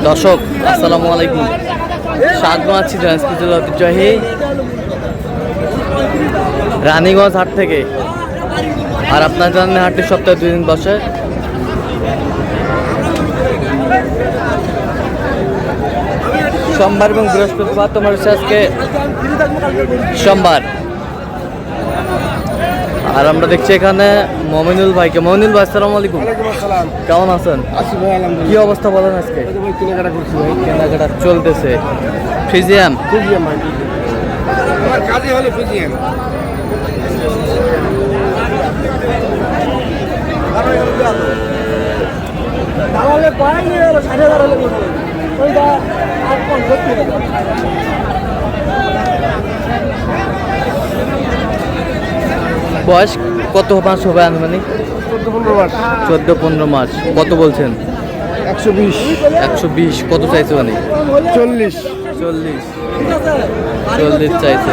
দর্শক আসসালামু আলাইকুম, স্বাগত আছি দিনাজপুর ঐতিহ্যবাহী রানীগঞ্জ হাট থেকে। আর আপনার জানেন হাটটি সপ্তাহে 2 দিন বসে। সোমবার এবং বৃহস্পতিবার। তোমার হচ্ছে আজকে সোমবার। আর আমরা দেখছি এখানে মমিনুল ভাইকে। মমিনুল ভাই আসসালামু আলাইকুম। কেমন আছেন? কি অবস্থা বলেন আজকে? কেনাকাটা চলতেছে। ফিজিয়াম বয়স কত মাস হবে আনুমানিক? 14-15 মাস। কত বলছেন? 120 কত চাইছে মানে? 40 চাইছে।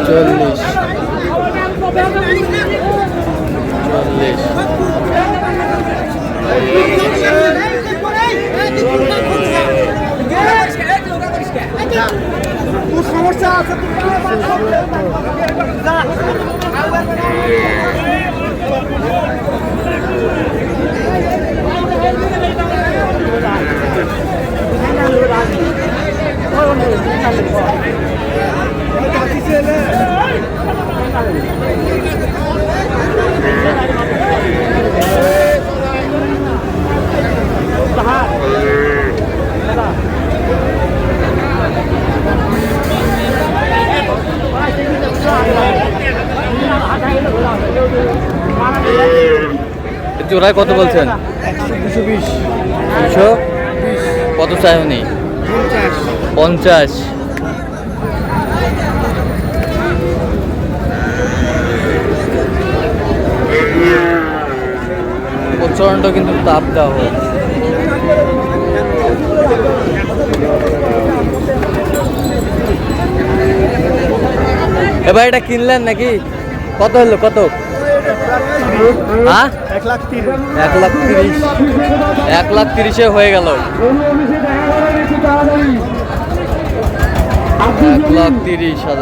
40 সমস্যা আছে। জোড়ায় কত বলছেন? 220 কত চাই উনি? 50 প্রচন্ড কিন্তু তাপ দাও। এবার এটা কিনলেন নাকি? কত হলো? কত? 1,30,000 হয়ে গেল। 1,30,000।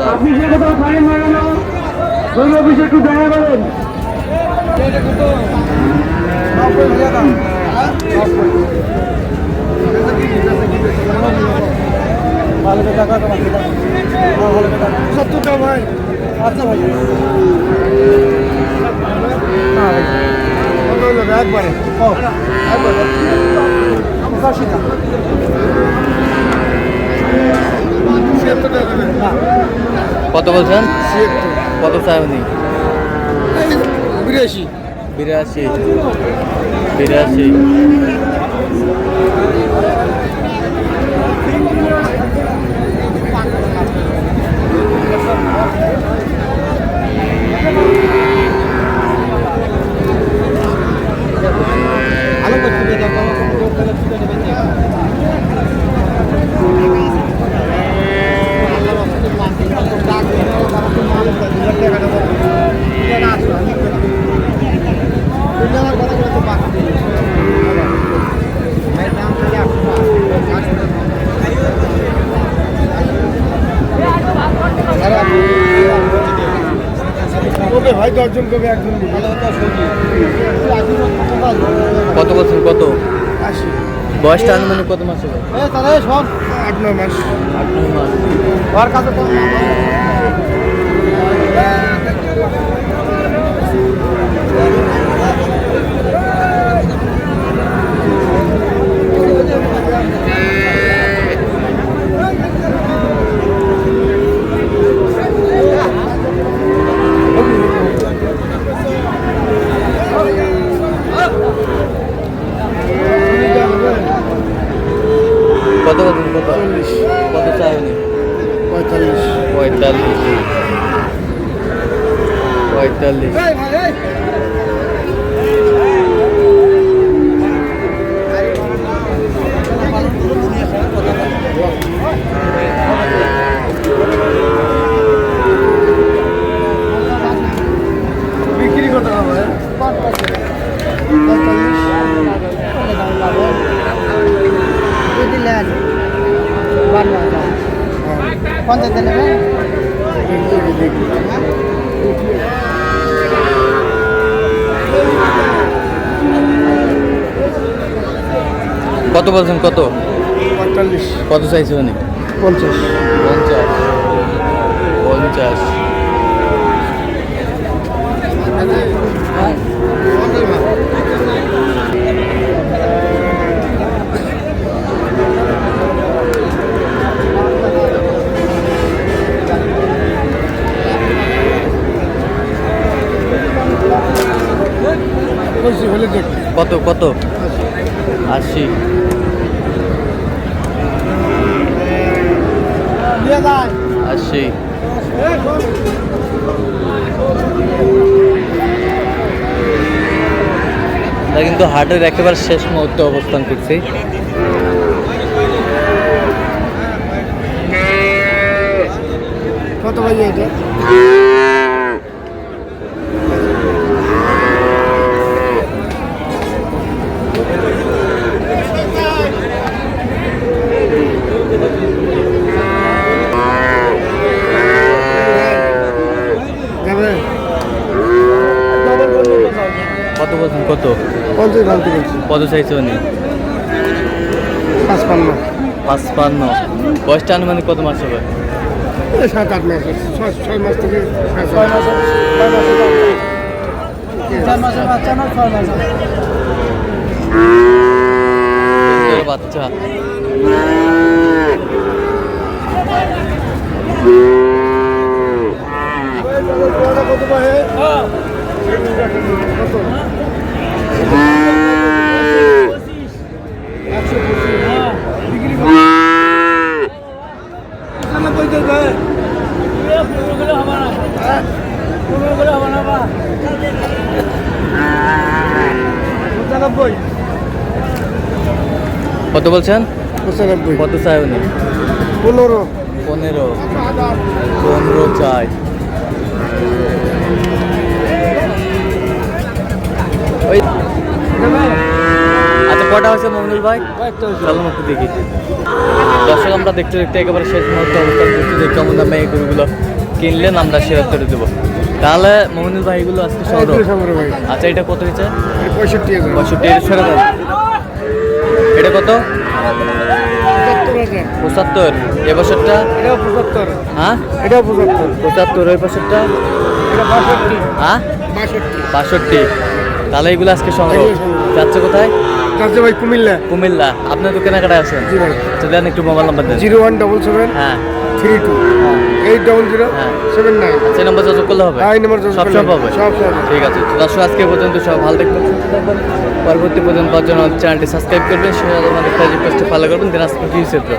ভাই আচ্ছা ভাই একবারে কত বলছেন? কত চাই উনি? 82 ভাই 10 জন কবে একজন কত বলছেন? কত 80 বয়সটা আনুমানিক কত মাস হবে? 8-9 মাস। 8-9 মাস। ওর কাছে তো কত বলছেন? কত? 40 কত চাই উনি? 45 বিক্রি করতে হবে 45 50 নেবে কত বলছেন? কত 45 কত চাইছে উনি? 50 50 50। বলছি হলে দেখ কত কত? 80। দিয়ে যায় 80। আমরা কিন্তু হাটের একেবারে শেষ মুহূর্তে অবস্থান করছি। কত ভাই এটা যাবে কত বলছেন? কত 50 ভাঙতে বলছি কত চাইছে উনি? 55 55। বয়সটা আনুমানিক কত মাস হবে? 7-8 মাস 6 মাস থেকে 6 মাসের বাচ্চা না 6 মাস সুন্দর বাচ্চা। কত ভাই কত 125 বিক্রি করে 95 ভাই পুরোগুলো হবে না পুরোগুলো হবে না বা 95 কত বলছেন? 95 কত চাই উনি? 15 15। 15 চাই। ওই আচ্ছা, কটা হয়েছে মমিনুল ভাই? চলো একটু দেখি। দর্শক, আমরা দেখতে দেখতে একেবারে শেষ মুহূর্তে অবস্থান করছি যে কেমন দামে এই গরুগুলো কিনলেন আমরা সে উত্তরে দেবো। তাহলে মমিনুল ভাই এগুলো আজকে সংগ্রহ। ভাই আচ্ছা, এটা কত হয়েছে? 65 65। এটা ছেড়ে দেন। এটা কত? 75। এ বছরটা? এটাও 75 হ্যাঁ, এটাও 75 75। ওই বছরটা? এটা 62 হ্যাঁ, 62। তাহলে এগুলো আজকে সংগ্রহ। যাচ্ছে কোথায়? যাচ্ছে ভাই কুমিল্লা কুমিল্লা। আপনার তো কেনাকাটা আছেন? জি ভাই আচ্ছা, দেন একটু মোবাইল নাম্বার দেন। 0177 হ্যাঁ 32 800 হ্যাঁ। 79 আচ্ছা, এই নাম্বার যোগাযোগ করলে হবে? এই নম্বর যোগাযোগ সব করলে হবে? সব সব ঠিক আছে। তো দর্শক, আজকে পর্যন্ত সব ভালো থাকবেন, সুস্থ থাকবেন। পরবর্তী পর্যন্ত পাওয়ার জন্য চ্যানেলটি সাবস্ক্রাইব করবেন, সেই আমাদের ফেসবুক পেজটি ফলো করবেন। দিনাজপুর টিভি চিত্র।